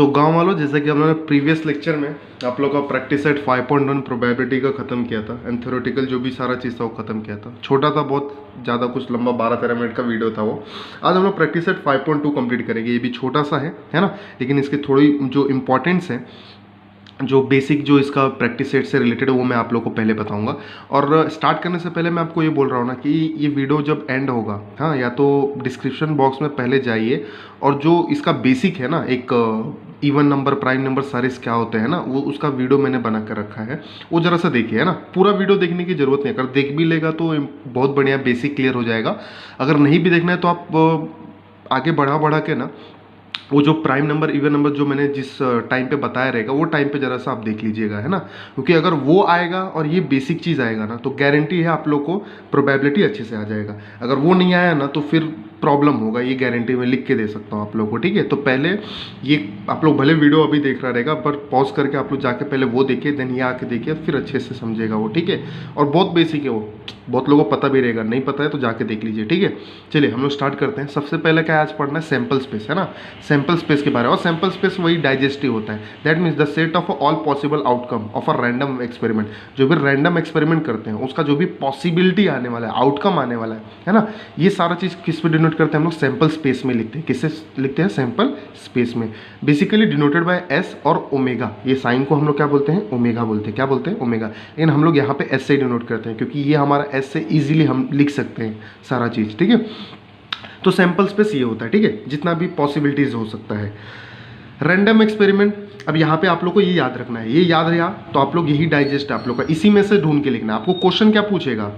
गाँव वालों, जैसे कि हमने प्रीवियस लेक्चर में आप लोग का प्रैक्टिस सेट 5.1 प्रोबेबिलिटी का ख़त्म किया था एंड थ्योरेटिकल जो भी सारा चीज़ था वो ख़त्म किया था। छोटा था, बहुत ज़्यादा कुछ लंबा 12-13 मिनट का वीडियो था वो। आज हम लोग प्रैक्टिस सेट 5.2 कंप्लीट करेंगे। ये भी छोटा सा है ना, लेकिन इसकी थोड़ी जो इम्पोर्टेंट्स है, जो बेसिक जो इसका प्रैक्टिस सेट से रिलेटेड है वो मैं आप लोगों को पहले बताऊंगा। और स्टार्ट करने से पहले मैं आपको ये बोल रहा हूँ ना कि ये वीडियो जब एंड होगा, हाँ, या तो डिस्क्रिप्शन बॉक्स में पहले जाइए और जो इसका बेसिक है ना, एक इवन नंबर, प्राइम नंबर, सारे क्या होते हैं ना, वो उसका वीडियो मैंने बना कर रखा है, वो ज़रा सा देखिए, है ना। पूरा वीडियो देखने की ज़रूरत नहीं है, अगर देख भी लेगा तो बहुत बढ़िया बेसिक क्लियर हो जाएगा। अगर नहीं भी देखना है तो आप आगे बढ़ा के ना वो जो प्राइम नंबर, इवन नंबर जो मैंने जिस टाइम पे बताया रहेगा वो टाइम पे ज़रा सा आप देख लीजिएगा, है ना। क्योंकि अगर वो आएगा और ये बेसिक चीज़ आएगा ना तो गारंटी है आप लोग को प्रोबेबिलिटी अच्छे से आ जाएगा। अगर वो नहीं आया ना तो फिर प्रॉब्लम होगा, ये गारंटी मैं लिख के दे सकता हूँ आप लोग को, ठीक है। तो पहले ये आप लोग भले वीडियो अभी देख रहा रहेगा, पर पॉज करके आप लोग जाके पहले वो देखिए, देन ये आके देखिए, फिर अच्छे से समझेगा वो, ठीक है। और बहुत बेसिक है वो, बहुत लोगों को पता भी रहेगा, नहीं पता है तो जाके देख लीजिए, ठीक है। चलिए हम लोग स्टार्ट करते हैं। सबसे पहले क्या आज पढ़ना है, सैम्पल स्पेस, है ना। सैम्पल स्पेस के बारे में, और सैम्पल स्पेस वही डाइजेस्टिव होता है। That means the set of all possible outcome of a random experiment. जो भी रैंडम एक्सपेरिमेंट करते हैं उसका जो भी पॉसिबिलिटी आने वाला है, आउटकम आने वाला है ना, ये सारा चीज़ किस पे डिनोट करते हैं हम लोग, सैम्पल स्पेस में लिखते हैं। किससे लिखते हैं, सैम्पल स्पेस में। बेसिकली डिनोटेड बाय एस और ओमेगा। ये साइन को हम लोग क्या बोलते हैं, ओमेगा बोलते हैं। क्या बोलते हैं, ओमेगा। लेकिन हम लोग यहाँ पे एस से डिनोट करते हैं क्योंकि ये हमारा एस से इजीली हम लिख सकते हैं सारा चीज़, ठीक है। तो सैम्पल स्पेस ये होता है, ठीक है, जितना भी पॉसिबिलिटीज हो सकता है। रैंडम एक्सपेरिमेंट, अब यहाँ पे आप लोग को ये याद रखना है, ये याद रहा तो आप लोग यही डाइजेस्ट है आप लोग का, इसी में से ढूंढ के लिखना है। आपको क्वेश्चन क्या पूछेगा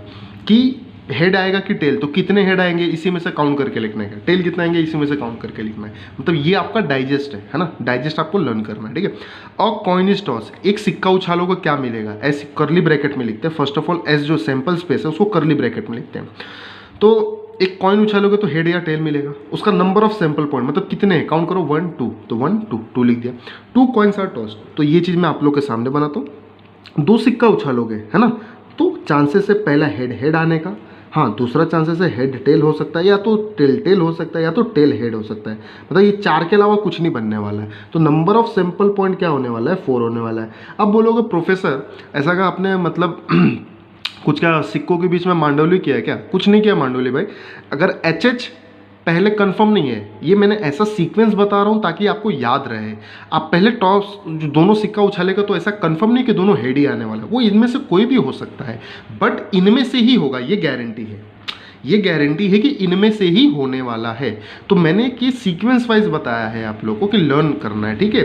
कि हेड आएगा कि टेल, तो कितने हेड आएंगे इसी में से काउंट करके लिखना है, टेल कितना आएंगे इसी में से काउंट करके लिखना है। मतलब ये आपका डाइजेस्ट है ना, डाइजेस्ट आपको लर्न करना है, ठीक है। और कॉइन इज टॉस, एक सिक्का उछालोगे क्या मिलेगा, ऐसे करली ब्रैकेट में लिखते हैं। फर्स्ट ऑफ ऑल एस जो सैंपल स्पेस है उसको करली ब्रैकेट में लिखते हैं। तो एक कॉइन उछालोगे तो हेड या टेल मिलेगा। उसका नंबर ऑफ सैंपल पॉइंट, मतलब कितने हैं, काउंट करो, 1 2, तो 1 2 2 लिख दिया। 2 कॉइन्स आर टॉस्ड, तो ये चीज़ मैं आप लोग के सामने बनाता हूँ। 2 सिक्का उछालोगे, है ना, तो चांसेस है पहला हेड आने का, हाँ, दूसरा चांसेस है हेड टेल हो सकता है, या तो टेल हो सकता है, या तो टेल हेड हो सकता है। मतलब ये 4 के अलावा कुछ नहीं बनने वाला है। तो नंबर ऑफ सैंपल पॉइंट क्या होने वाला है, 4 होने वाला है। अब बोलोगे प्रोफेसर ऐसा का आपने मतलब कुछ क्या सिक्कों के बीच में मांडोली किया है क्या, कुछ नहीं किया मांडोली भाई। अगर एच एच पहले कंफर्म नहीं है, ये मैंने ऐसा सीक्वेंस बता रहा हूँ ताकि आपको याद रहे। आप पहले टॉस जो दोनों सिक्का उछालेगा तो ऐसा कंफर्म नहीं कि दोनों हेड ही आने वाला है, वो इनमें से कोई भी हो सकता है, बट इनमें से ही होगा, ये गारंटी है। ये गारंटी है कि इनमें से ही होने वाला है। तो मैंने कि सीक्वेंस वाइज बताया है आप लोगों को कि लर्न करना है, ठीक है।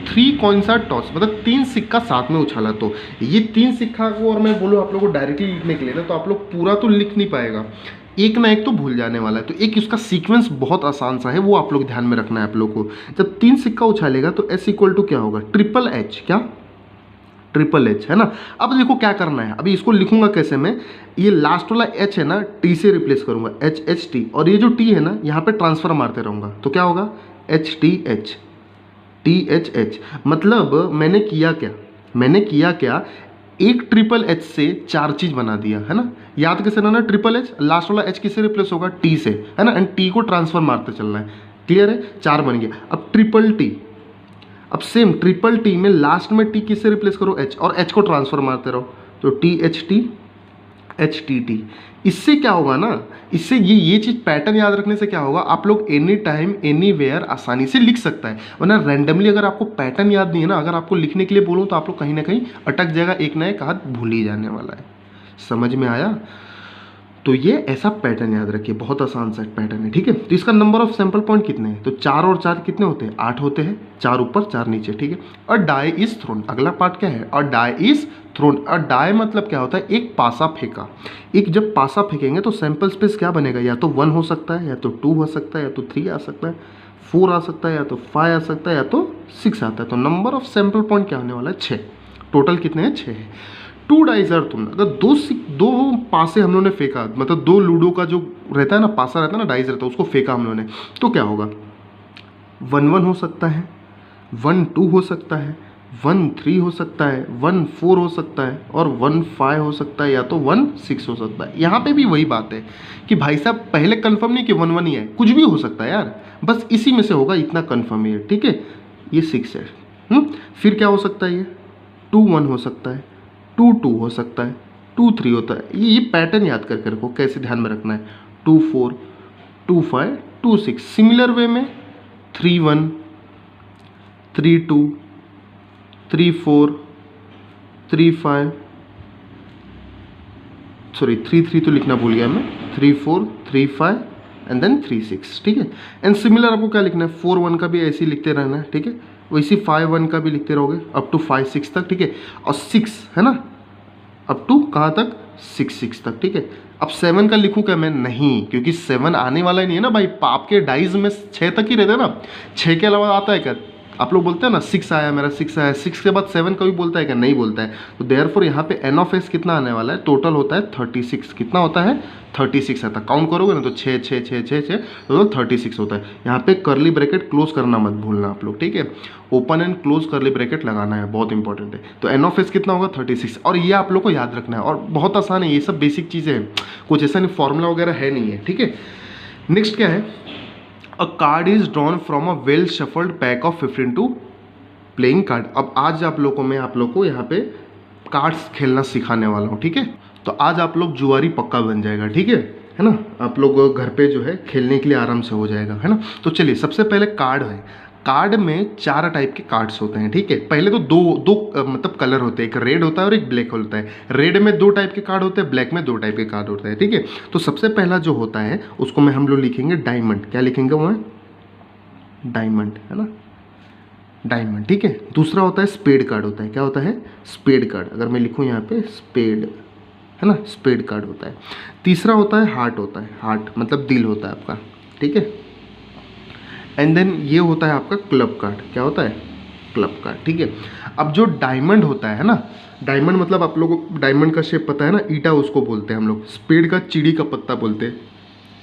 3 कॉइन्स आर टॉस, मतलब 3 सिक्का साथ में उछाला, तो ये 3 सिक्का को और मैं बोलूँ आप लोगों को डायरेक्टली लिखने के लिए ना, तो आप लोग पूरा तो लिख नहीं पाएगा, एक ना एक तो भूल जाने वाला है। तो एक इसका सीक्वेंस बहुत आसान सा है, वो आप लोग ध्यान में रखना है आप लोग को। जब 3 सिक्का उछालेगा तो एस इक्वल टू क्या होगा, ट्रिपल एच, क्या, ट्रिपल एच, है ना। अब देखो क्या करना है, अभी इसको लिखूंगा कैसे मैं, ये लास्ट वाला एच है ना, टी से रिप्लेस करूंगा, एच एच टी, और ये जो टी है ना यहाँ पे ट्रांसफर मारते रहूंगा, तो क्या होगा, H T H, T H H. मतलब मैंने किया क्या, एक ट्रिपल एच से 4 चीज बना दिया, है ना। याद कैसे रहना, ट्रिपल एच, लास्ट वाला एच किससे रिप्लेस होगा, टी से, है ना, एंड टी को ट्रांसफर मारते चलना है। क्लियर है, 4 बन गया। अब ट्रिपल टी, अब सेम ट्रिपल टी में लास्ट में टी किससे रिप्लेस करो, एच, और एच को ट्रांसफर मारते रहो, तो टी एच टी टी। इससे क्या होगा ना, इससे ये चीज़ पैटर्न याद रखने से क्या होगा, आप लोग एनी टाइम एनी वेयर आसानी से लिख सकता है। वरना रैंडमली अगर आपको पैटर्न याद नहीं है ना, अगर आपको लिखने के लिए बोलूँ तो आप लोग कहीं ना कहीं अटक जाएगा, एक ना एक हाथ भूल ही जाने वाला है। समझ में आया। तो ये ऐसा पैटर्न याद रखिए, बहुत आसान सा पैटर्न है, ठीक है। तो इसका नंबर ऑफ सैंपल पॉइंट कितने हैं, तो 4 और 4 कितने होते हैं, 8 होते हैं, 4 ऊपर 4 नीचे, ठीक है। और डाई इज थ्रोन, अगला पार्ट क्या है, और डाई इज थ्रोन। और डाई मतलब क्या होता है, एक पासा फेंका। एक जब पासा फेंकेंगे तो सैंपल स्पेस क्या बनेगा, या तो 1 हो सकता है, या तो 2 हो सकता है, या तो 3 आ सकता है, 4 आ सकता है, या तो 5 आ सकता है, या तो 6 आता है। तो नंबर ऑफ सैंपल पॉइंट क्या होने वाला है, 6। टोटल कितने हैं, 6 है। 2 डाइज आर थ्रोन, अगर दो पासे हम लोगों ने फेंका, मतलब 2 लूडो का जो रहता है ना, पासा रहता है ना, डाइज रहता है, उसको फेंका हम लोगों ने, तो क्या होगा, 1 1 हो सकता है, 1 2 हो सकता है, 1 3 हो सकता है, 1 4 हो सकता है, और 1 5 हो सकता है, या तो 1 6 हो सकता है। यहाँ पे भी वही बात है कि भाई साहब पहले कंफर्म नहीं कि 1 1 ही है, कुछ भी हो सकता है यार, बस इसी में से होगा, इतना कंफर्म ही है, ठीक है। ये 6 है। फिर क्या हो सकता है, ये 2 1 हो सकता है, 2 2 हो सकता है, 2 3 होता है। ये पैटर्न याद करके रखो, कैसे ध्यान में रखना है। 2 4 2 5 2 6। सिमिलर वे में 3 1 3 2 3 4 3 5, सॉरी 3 3 तो लिखना भूल गया मैं, 3 4 3 5 एंड देन 3 6, ठीक है। एंड सिमिलर आपको क्या लिखना है, 4 1 का भी ऐसे ही लिखते रहना है, ठीक है। वैसे 5 1 का भी लिखते रहोगे अप टू 5 6 तक, ठीक है। और 6 है ना, अप टू कहाँ तक, 6 6 तक, ठीक है। अब 7 का लिखूँ क्या मैं, नहीं, क्योंकि 7 आने वाला ही नहीं है ना भाई, आपके डाइज में 6 तक ही रहता है ना, 6 के अलावा आता है क्या। आप लोग बोलते हैं ना 6 आया, मेरा 6 आया, 6 के बाद 7 कभी बोलता है क्या, नहीं बोलता है। तो देयरफॉर यहाँ पे एन ऑफ एस कितना आने वाला है, टोटल होता है 36। कितना होता है, 36 आता है। काउंट करोगे ना तो 6 6 6 6 6 तो 36 होता है। यहाँ पे करली ब्रैकेट क्लोज करना मत भूलना आप लोग, ठीक है। ओपन एंड क्लोज करली ब्रैकेट लगाना है, बहुत इंपॉर्टेंट है। तो एन ऑफ एस कितना होगा, 36। और ये आप लोग को याद रखना है, और बहुत आसान है, ये सब बेसिक चीज़ें हैं, कुछ ऐसा नहीं फॉर्मूला वगैरह है नहीं है, ठीक है। नेक्स्ट क्या है, अ card is drawn from a well shuffled pack of 15 playing card. अब आज आप लोगों को मैं आप लोग को यहाँ पे कार्ड्स खेलना सिखाने वाला हूँ, ठीक है। तो आज आप लोग जुआरी पक्का बन जाएगा, ठीक है ना। आप लोग घर पे जो है खेलने के लिए आराम से हो जाएगा, है ना। तो चलिए, सबसे पहले कार्ड है। कार्ड में 4 टाइप के कार्ड्स होते हैं, ठीक है। पहले तो दो मतलब कलर होते हैं, एक रेड होता है और एक ब्लैक होता है। रेड में 2 टाइप के कार्ड होते हैं, ब्लैक में 2 टाइप के कार्ड होते हैं, ठीक है। तो सबसे पहला जो होता है उसको मैं हम लोग लिखेंगे डायमंड। क्या लिखेंगे वो है, डायमंड, है ना, डायमंड, ठीक है। दूसरा होता है स्पेड कार्ड होता है। क्या होता है, स्पेड कार्ड। अगर मैं लिखूँ यहाँ पे स्पेड, है ना, स्पेड कार्ड होता है। तीसरा होता है हार्ट होता है, हार्ट मतलब दिल होता है आपका, ठीक है। एंड देन ये होता है आपका क्लब कार्ड। क्या होता है, क्लब कार्ड, ठीक है। अब जो डायमंड होता है ना, डायमंड मतलब आप लोगों को डायमंड का शेप पता है ना, ईटा उसको बोलते हैं हम लोग। स्पेड का चिड़ी का पत्ता बोलते हैं,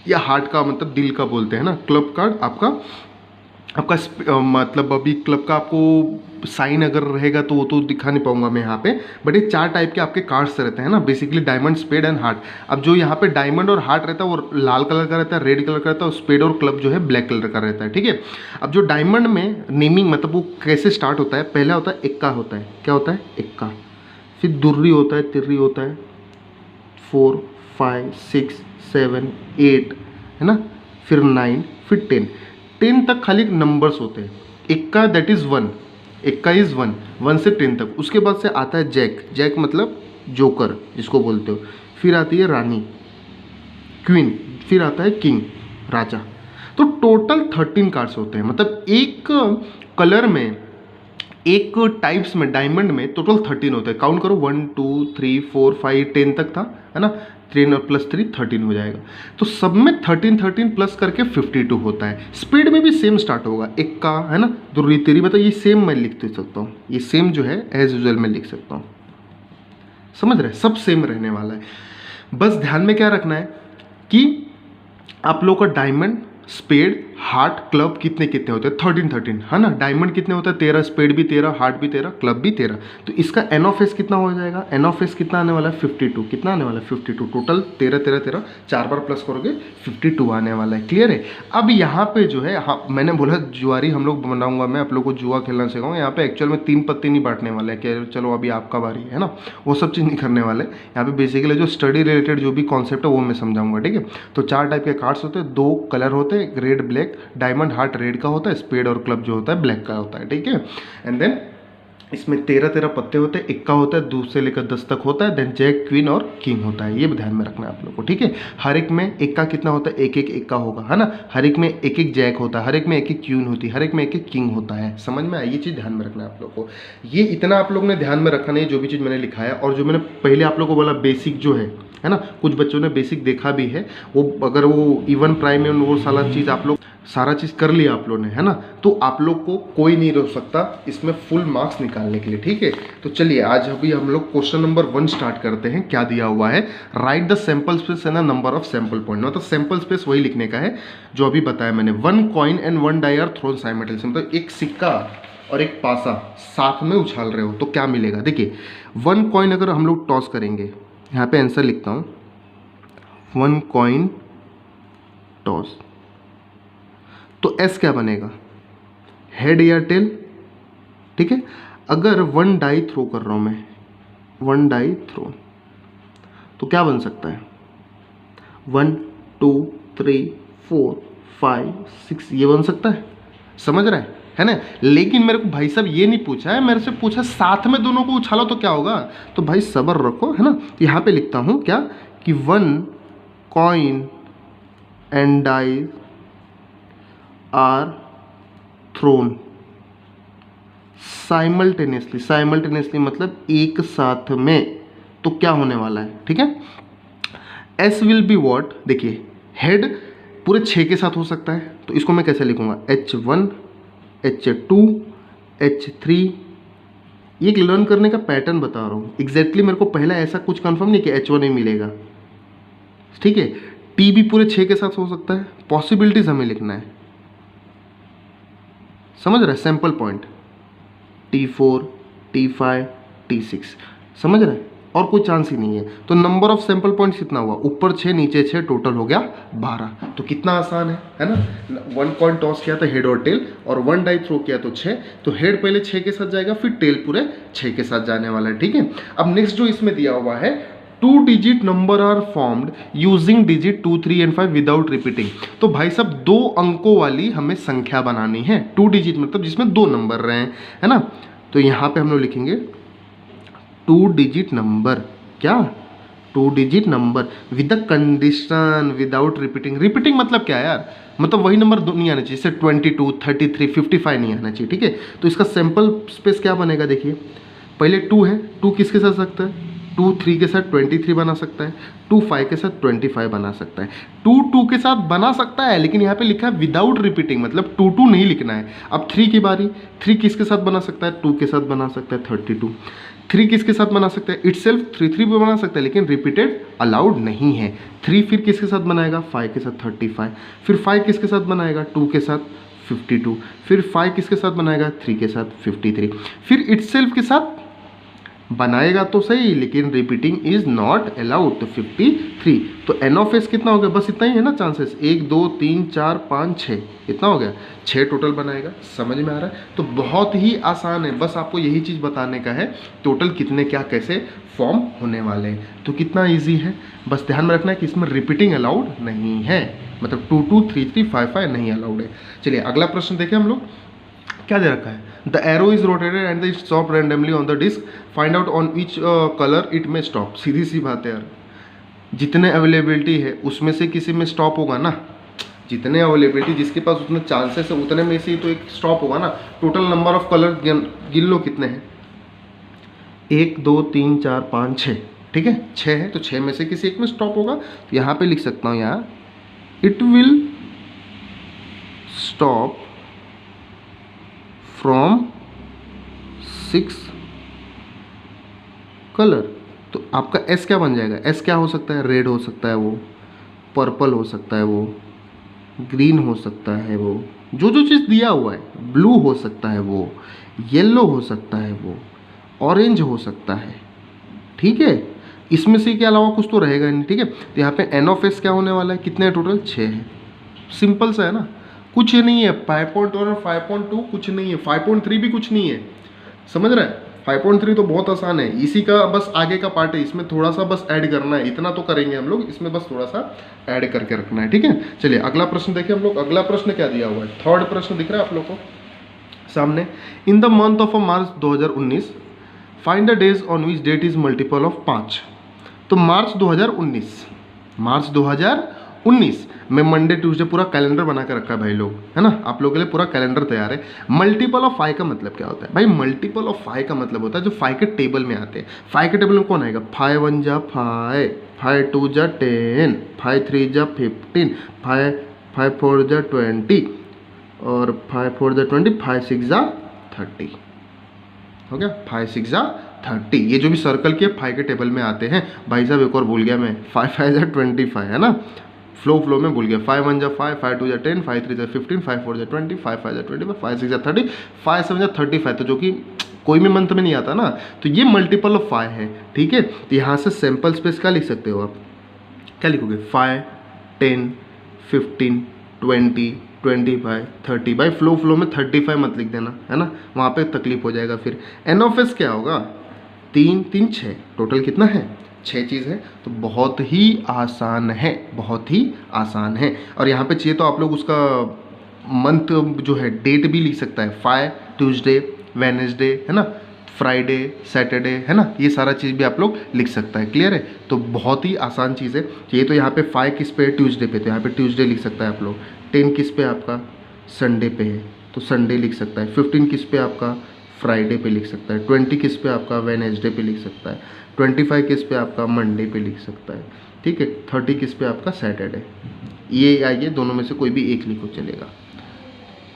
या हार्ट का मतलब दिल का बोलते हैं ना। क्लब कार्ड आपका मतलब अभी क्लब का आपको साइन अगर रहेगा तो वो तो दिखा नहीं पाऊंगा मैं यहाँ पे, बट ये 4 टाइप के आपके कार्ड्स रहते हैं ना, basically diamond, spade and heart. अब जो यहाँ पे डायमंड और हार्ट रहता है वो लाल कलर का रहता है, रेड कलर का रहता है, और स्पेड और क्लब जो है ब्लैक कलर का रहता है, ठीक है। अब जो डायमंड में नेमिंग मतलब वो कैसे स्टार्ट होता है, पहला होता है इक्का होता है। क्या होता है, इक्का। फिर दुर्री होता है, तिर्री होता है, 4 5 6 7 8, है ना, फिर 9, फिर 10 तक खाली नंबर्स होते हैं। इक्का दैट इज़ 1, इक्का इज़ 1, 1 से 10 तक। उसके बाद से आता है जैक, जैक मतलब जोकर जिसको बोलते हो। फिर आती है रानी, क्वीन, फिर आता है किंग, राजा। तो टोटल 13 कार्ड्स होते हैं, मतलब एक कलर में, एक टाइप्स में, डायमंड में टोटल 13 होते हैं। काउंट करो, 1 2 3 4 5 10 तक था, है ना। 3 और प्लस 3 13 हो जाएगा। तो सब में 13 13 प्लस करके 52 होता है। स्पीड में भी सेम स्टार्ट होगा, इक्का, है ना, दुर्री तिरी, मतलब ये सेम मैं लिख सकता हूँ, ये सेम जो है एज यूजुअल मैं लिख सकता हूँ। समझ रहे, सब सेम रहने वाला है। बस ध्यान में क्या रखना है कि आप लोग का डायमंड, स्पेड, हार्ट, क्लब कितने कितने होते हैं, 13 13, है ना। डायमंड कितने होता है, 13, स्पेड भी 13, हार्ट भी 13, क्लब भी 13। तो इसका एन ऑफ एस कितना हो जाएगा, एन ऑफ एस कितना आने वाला है, 52। कितना आने वाला है, 52। टोटल 13 13 13, 4 बार प्लस करोगे 52 आने वाला है। क्लियर है। अब यहाँ पे जो है, हाँ मैंने बोला जुआरी हम लोग बनाऊंगा, मैं आप लोग को जुआ खेलना सिखाऊंगा। यहाँ पे एक्चुअल में 3 पत्ते नहीं बांटने वाले हैं कि चलो अभी आपका बारी है ना, वो सब चीज़ नहीं करने वाले। यहाँ पे बेसिकली जो स्टडी रिलेटेड जो भी कॉन्सेप्ट है वो मैं समझाऊंगा, ठीक है। तो 4 टाइप के कार्ड्स होते हैं, 2 कलर होते हैं, red black. Diamond heart red का होता है, स्पेड और क्लब जो होता है ब्लैक का होता है, ठीक है। एंड देन इसमें 13 13 पत्ते होते हैं, इक्का होता है, 2 से लेकर 10 तक होता है। देन जैक, क्वीन और किंग होता है। ये भी ध्यान में रखना है आप लोग को, ठीक है। हर एक में इक्का कितना होता है, एक एक इक्का होगा, है ना। हर एक में एक एक जैक होता है, हर एक में एक एक क्वीन होती है, हर एक में एक एक किंग होता है। समझ में आई, ये चीज़ ध्यान में रखना है आप लोग को। ये इतना आप लोग ने ध्यान में रखा नहीं, जो भी चीज़ मैंने लिखा है। और जो मैंने पहले आप लोग को बोला बेसिक जो है ना, कुछ बच्चों ने बेसिक देखा भी है, वो अगर वो इवन प्राइम में वो सारा चीज़ आप लोग सारा चीज़ कर लिया आप लोग ने, है ना, तो आप लोग को कोई नहीं रोक सकता इसमें फुल मार्क्स निकालने के लिए, ठीक है। तो चलिए आज अभी हम लोग क्वेश्चन नंबर 1 स्टार्ट करते हैं। क्या दिया हुआ है, write the sample space and the number of sample point. मतलब सैंपल स्पेस वही लिखने का है जो अभी बताया मैंने। 1 coin and 1 die are thrown simultaneously, मतलब एक सिक्का और एक पासा साथ में उछाल रहे हो तो क्या मिलेगा। देखिए 1 कॉइन अगर हम लोग टॉस करेंगे, यहाँ पे आंसर लिखता हूँ, 1 कॉइन टॉस, तो एस क्या बनेगा, हेड या टेल, ठीक है। अगर वन डाई थ्रो कर रहा हूँ मैं, वन डाई थ्रो, तो क्या बन सकता है 1 2 3 4 5 6, ये बन सकता है, समझ रहा है ना। लेकिन मेरे को भाई साहब ये नहीं पूछा है, मेरे से पूछा साथ में दोनों को उछालो तो क्या होगा। तो भाई सब्र रखो, है ना। यहाँ पे लिखता हूँ क्या कि 1 coin and die are thrown simultaneously, simultaneously मतलब एक साथ में, तो क्या होने वाला है, ठीक है। एस विल बी वॉट, देखिए हेड पूरे 6 के साथ हो सकता है, तो इसको मैं कैसे लिखूंगा H1 H2 H3। ये लर्न करने का पैटर्न बता रहा हूँ एग्जैक्टली, मेरे को पहला ऐसा कुछ कंफर्म नहीं कि H1 ही मिलेगा, ठीक है। टी भी पूरे 6 के साथ हो सकता है, पॉसिबिलिटीज हमें लिखना है, समझ रहा है, sample point T4 T5 T6, समझ रहा है, और कोई चांस ही नहीं है। तो नंबर ऑफ सैंपल पॉइंट्स कितना हुआ, ऊपर 6 नीचे 6, टोटल हो गया 12। तो कितना आसान है ना। 1 कॉइन टॉस किया था हेड और टेल, और 1 डाई थ्रो किया तो 6, तो हेड पहले 6 के साथ जाएगा, फिर टेल पूरे 6 के साथ जाने वाला है, ठीक है। अब नेक्स्ट जो इसमें दिया हुआ है 2 digit number are formed using digit 2 3 and 5 without repeating. तो भाई साहब 2 अंकों वाली हमें संख्या बनानी है, 2 डिजिट मतलब जिसमें 2 नंबर रहे हैं, है ना। तो यहाँ पे हम लोग लिखेंगे 2 डिजिट नंबर, क्या 2 digit number with the condition without repeating. Repeating मतलब क्या है यार, मतलब वही नंबर नहीं आना चाहिए, जैसे 22 33 55 नहीं आना चाहिए, ठीक है। तो इसका सैंपल स्पेस क्या बनेगा, देखिए पहले 2 है, 2 किसके साथ सकता है, 2 3 के साथ 23 बना सकता है, 2 5 के साथ 25 बना सकता है, 2 2 के साथ बना सकता है, लेकिन यहाँ पे लिखा है विदाउट रिपीटिंग, मतलब 2 2 नहीं लिखना है। अब 3 की बारी, 3 किसके साथ बना सकता है, 2 के साथ बना सकता है 32, 3 किसके साथ बना सकता है, इटसेल्फ 3 3 भी बना सकता है, लेकिन रिपीटेड अलाउड नहीं है। 3 फिर किसके साथ बनाएगा, 5 के साथ 35, फिर 5 किसके साथ बनाएगा, 2 के साथ 52, फिर 5 किसके साथ बनाएगा, 3 के साथ 53, फिर इटसेल्फ के साथ बनाएगा तो सही, लेकिन रिपीटिंग इज नॉट अलाउड, तो 53। तो एन ऑफ एस कितना हो गया, बस इतना ही है ना चांसेस, 1 2 3 4 5 6, इतना हो गया, 6 टोटल बनाएगा, समझ में आ रहा है। तो बहुत ही आसान है, बस आपको यही चीज़ बताने का है टोटल कितने क्या कैसे फॉर्म होने वाले हैं। तो कितना ईजी है, बस ध्यान में रखना है कि इसमें रिपीटिंग अलाउड नहीं है, मतलब 2 2 3 3 5 5 नहीं अलाउड है। चलिए अगला प्रश्न देखें हम लोग, क्या दे रखा है, the arrow is rotated and the stop randomly on the disc, find out on which colour it में स्टॉप। सीधी सी बात है यार, जितने अवेलेबिलिटी है उसमें से किसी में स्टॉप होगा ना, जितने अवेलेबिलिटी जिसके पास उतने चांसेस है उतने में से ही तो एक स्टॉप होगा ना। टोटल नंबर ऑफ कलर गिन लो कितने हैं, 1 2 3 4 5 6, ठीक है 6 है, तो 6 में से किसी एक में स्टॉप होगा। तो यहाँ पे लिख सकता हूँ यहाँ it will stop from 6 colour. तो आपका एस क्या बन जाएगा, एस क्या हो सकता है, रेड हो सकता है वो, पर्पल हो सकता है वो, ग्रीन हो सकता है वो, जो जो चीज़ दिया हुआ है, ब्लू हो सकता है वो, येलो हो सकता है वो, ऑरेंज हो सकता है, ठीक है। इसमें से के अलावा कुछ तो रहेगा नहीं, ठीक है। तो यहाँ पे एन ऑफ एस क्या होने वाला है, कितने टोटल 6 है, सिंपल सा है ना, कुछ नहीं है। 5.1 और 5.2 कुछ नहीं है, 5.3 भी कुछ नहीं है, समझ रहे हैं। 5.3 तो बहुत आसान है, इसी का बस आगे का पार्ट है, इसमें थोड़ा सा बस ऐड करना है, इतना तो करेंगे हम लोग, इसमें बस थोड़ा सा ऐड करके रखना है, ठीक है। चलिए अगला प्रश्न देखिए हम लोग, अगला प्रश्न क्या दिया हुआ है, थर्ड प्रश्न दिख रहा है आप लोग को सामने। In the month of March 2019 find the days on which date is multiple of 5। तो मार्च 2019 में मंडे ट्यूसडे पूरा कैलेंडर बना के रखा है भाई लोग, है ना, आप लोगों के लिए पूरा कैलेंडर तैयार है। मल्टीपल ऑफ 5 का मतलब क्या होता है भाई, मल्टीपल ऑफ 5 का मतलब होता है जो 5 के टेबल में आते हैं। 5 के टेबल में कौन आएगा, 5 1 जा 5, 5 2 जा 10, 5 3 जा 15, 5 4 जा 20, और 5 4 जा 20, 5 6 जा 30, हो गया, 5 6 जा 30। ये जो भी सर्कल के 5 के टेबल में आते हैं भाई साहब, एक और भूल गया मैं, 5 5 जा 25, है ना, फ्लो में भूल गया, 5 1 जा 5, 5 2 जा 10, 5 3 जा 15, 5 4 जा 20, 5 5 जा 25, 5 6 जा 30, 5 7 जा 35, तो जो कि कोई भी मंथ में नहीं आता ना, तो ये मल्टीपल ऑफ 5 है, ठीक है। तो यहाँ से सैम्पल स्पेस क्या लिख सकते हो आप, क्या लिखोगे, 5 10 15 20 25, 30 भाई फ्लो में 35 मत लिख देना, है ना, वहाँ पे तकलीफ हो जाएगा फिर। एन ऑफ एस क्या होगा, 3 3 6, टोटल कितना है 6 चीज़ है। तो बहुत ही आसान है, बहुत ही आसान है। और यहाँ पे चाहिए तो आप लोग उसका मंथ जो है डेट भी लिख सकता है, 5 ट्यूसडे, वेडनेसडे, है ना, फ्राइडे, सैटरडे, है ना, ये सारा चीज़ भी आप लोग लिख सकता है। क्लियर है, तो बहुत ही आसान चीज़ है ये। तो यहाँ पे 5 किस पे है, ट्यूसडे पे, तो यहाँ पे ट्यूसडे लिख सकता है आप लोग। 10 किस पे आपका, संडे पे है, तो संडे लिख सकता है। 15 किस पे आपका, फ्राइडे पे लिख सकता है। 20 किस पे आपका, वेडनेसडे पे लिख सकता है। 25 किस पे आपका, मंडे पे लिख सकता है। ठीक है, 30 किस पे आपका, सैटरडे। ये आइए दोनों में से कोई भी एक लिखो, चलेगा।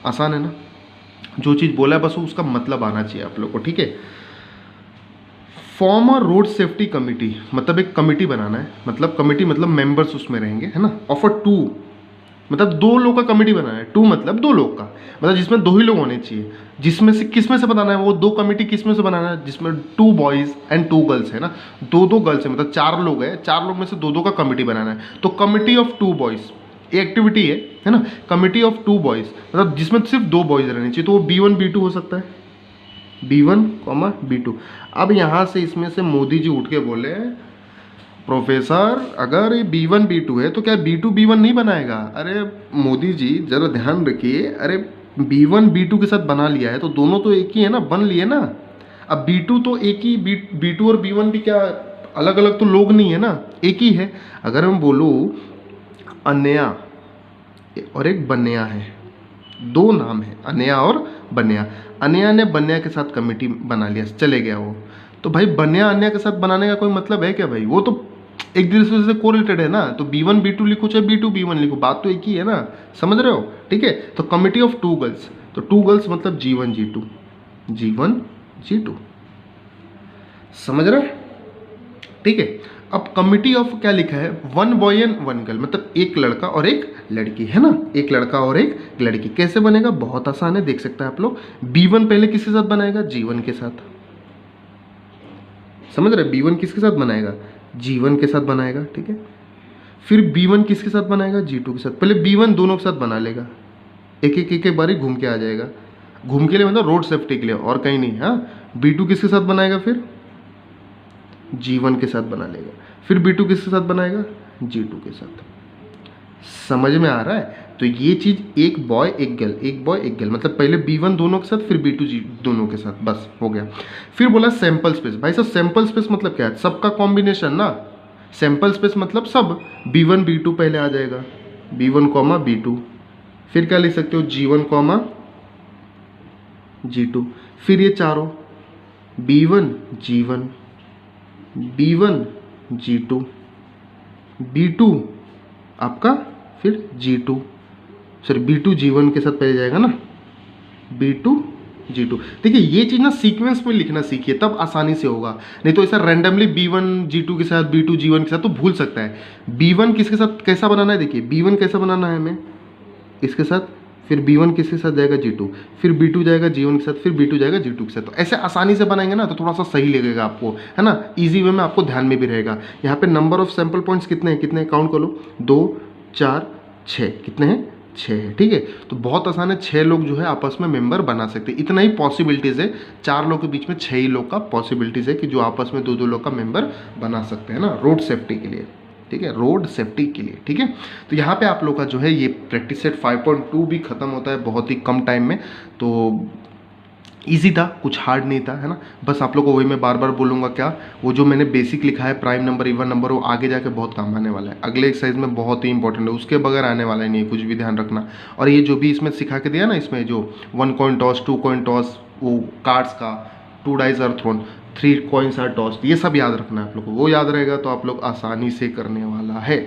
आसान है ना, जो चीज़ बोला है बस उसका मतलब आना चाहिए आप लोग को। ठीक है, form a road safety committee, मतलब एक कमिटी बनाना है, मतलब कमिटी मतलब मेंबर्स उसमें रहेंगे, है ना। ऑफर 2 मतलब 2 लोग का कमिटी बनाना है, 2 मतलब 2 लोग का, मतलब जिसमें 2 ही लोग होने चाहिए। जिसमें से किस में से बनाना है, वो 2 कमिटी किस में से बनाना है, जिसमें 2 बॉयज़ एंड 2 गर्ल्स है ना, 2 गर्ल्स है, मतलब 4 लोग है, 4 लोग में से 2 का कमिटी बनाना है। तो कमिटी ऑफ 2 बॉयज़ ये एक्टिविटी है ना। कमिटी ऑफ 2 बॉयज़ मतलब जिसमें सिर्फ 2 बॉयज़ रहने चाहिए, तो वो B1 B2 हो सकता है, B1, B2। अब यहाँ से इसमें से मोदी जी उठ के बोले, प्रोफेसर अगर ये B1 B2 है तो क्या B2 B1 नहीं बनाएगा? अरे मोदी जी जरा ध्यान रखिए, अरे B1 B2 के साथ बना लिया है तो दोनों तो एक ही है ना, बन लिए ना। अब B2 तो एक ही, B2 और B1 भी क्या अलग अलग तो लोग नहीं है ना, एक ही है। अगर हम बोलूँ अनया और एक बन्या है, 2 नाम है अनया और बन्या। अनया ने बन्या के साथ कमेटी बना लिया, चले गया वो। तो भाई बन्या अन्या के साथ बनाने का कोई मतलब है क्या भाई? वो तो एक दूसरे से कोरिलेटेड है ना। तो B1 B2 लिखो चाहे B2 B1 लिखो, बात तो एक ही है ना, समझ रहे हो? ठीक है, तो कमिटी ऑफ 2 गर्ल्स, तो 2 गर्ल्स मतलब G1 G2, G1 G2, समझ रहे? ठीक है, अब कमिटी ऑफ क्या लिखा है, 1 बॉय एंड 1 गर्ल, मतलब एक लड़का और एक लड़की, है ना, एक लड़का और एक लड़की। कैसे बनेगा, बहुत आसान है, देख सकते हैं आप लोग। B1 पहले किसके साथ बनाएगा, G1 के साथ, समझ रहे? B1 किसके साथ बनाएगा, G1 के साथ बनाएगा। ठीक है, फिर B1 किसके साथ बनाएगा, G2 के साथ। पहले B1 दोनों के साथ बना लेगा, एक बारी घूम के आ जाएगा। घूम के लिए मतलब रोड सेफ्टी के लिए, और कहीं नहीं। हाँ, B2 किसके साथ बनाएगा, फिर G1 के साथ बना लेगा। फिर B2 किसके साथ बनाएगा, G2 के साथ। समझ में आ रहा है? तो ये चीज़ एक बॉय एक गर्ल, एक बॉय एक गर्ल, मतलब पहले B1 दोनों के साथ, फिर B2 दोनों के साथ, बस हो गया। फिर बोला सैंपल स्पेस। भाई साहब सैंपल स्पेस मतलब क्या है, सबका कॉम्बिनेशन ना। सैंपल स्पेस मतलब सब, B1 B2 पहले आ जाएगा, B1 B2, फिर क्या लिख सकते हो, G1 G2, फिर ये चारों B1 G1, B1 G2, B2 आपका फिर G2, सॉरी B2 G1 के साथ पहले जाएगा ना, B2 G2। देखिए ये चीज़ ना सीक्वेंस में लिखना सीखिए, तब आसानी से होगा। नहीं तो ऐसा रैंडमली B1 G2 के साथ, B2 G1 के साथ तो भूल सकता है। B1 किसके साथ कैसा बनाना है, देखिए B1 कैसा बनाना है हमें, इसके साथ, फिर B1 किसके साथ जाएगा, G2, फिर B2 जाएगा G1 के साथ, फिर B2 जाएगा G2 के साथ। तो ऐसे आसानी से बनाएंगे ना तो थोड़ा सा सही लगेगा आपको, है ना, इजी वे में आपको ध्यान में भी रहेगा। यहाँ पे नंबर ऑफ सैंपल पॉइंट्स कितने हैं, कितने काउंट कर लो, 2 4 6, कितने हैं, 6 है। ठीक है, तो बहुत आसान है, 6 लोग जो है आपस में मेंबर बना सकते हैं। इतना ही पॉसिबिलिटीज़ है, 4 लोग के बीच में 6 ही लोग का पॉसिबिलिटीज़ है कि जो आपस में 2 लोग का मेंबर बना सकते हैं ना, रोड सेफ्टी के लिए। ठीक है, रोड सेफ्टी के लिए। ठीक है, तो यहाँ पे आप लोग का जो है ये प्रैक्टिस सेट 5.2 भी खत्म होता है बहुत ही कम टाइम में। तो इजी था, कुछ हार्ड नहीं था, है ना। बस आप लोग को वही मैं बार बार बोलूँगा, क्या वो जो मैंने बेसिक लिखा है, प्राइम नंबर, इवन नंबर, वो आगे जाके बहुत काम आने वाला है। अगले एक्सरसाइज में बहुत ही इंपॉर्टेंट है, उसके बगैर आने वाला ही नहीं है, कुछ भी ध्यान रखना। और ये जो भी इसमें सिखा के दिया ना, इसमें जो 1 कॉइन टॉस, 2 कॉइन टॉस, वो कार्ड्स का 2 dice are thrown, 3 coins are tossed, ये सब याद रखना है आप लोग को। वो याद रहेगा तो आप लोग आसानी से करने वाला है।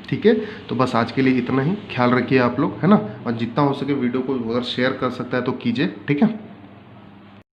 ठीक है, तो बस आज के लिए इतना ही, ख्याल रखिए आप लोग, है ना। और जितना हो सके वीडियो को अगर शेयर कर सकता है तो कीजिए। ठीक है।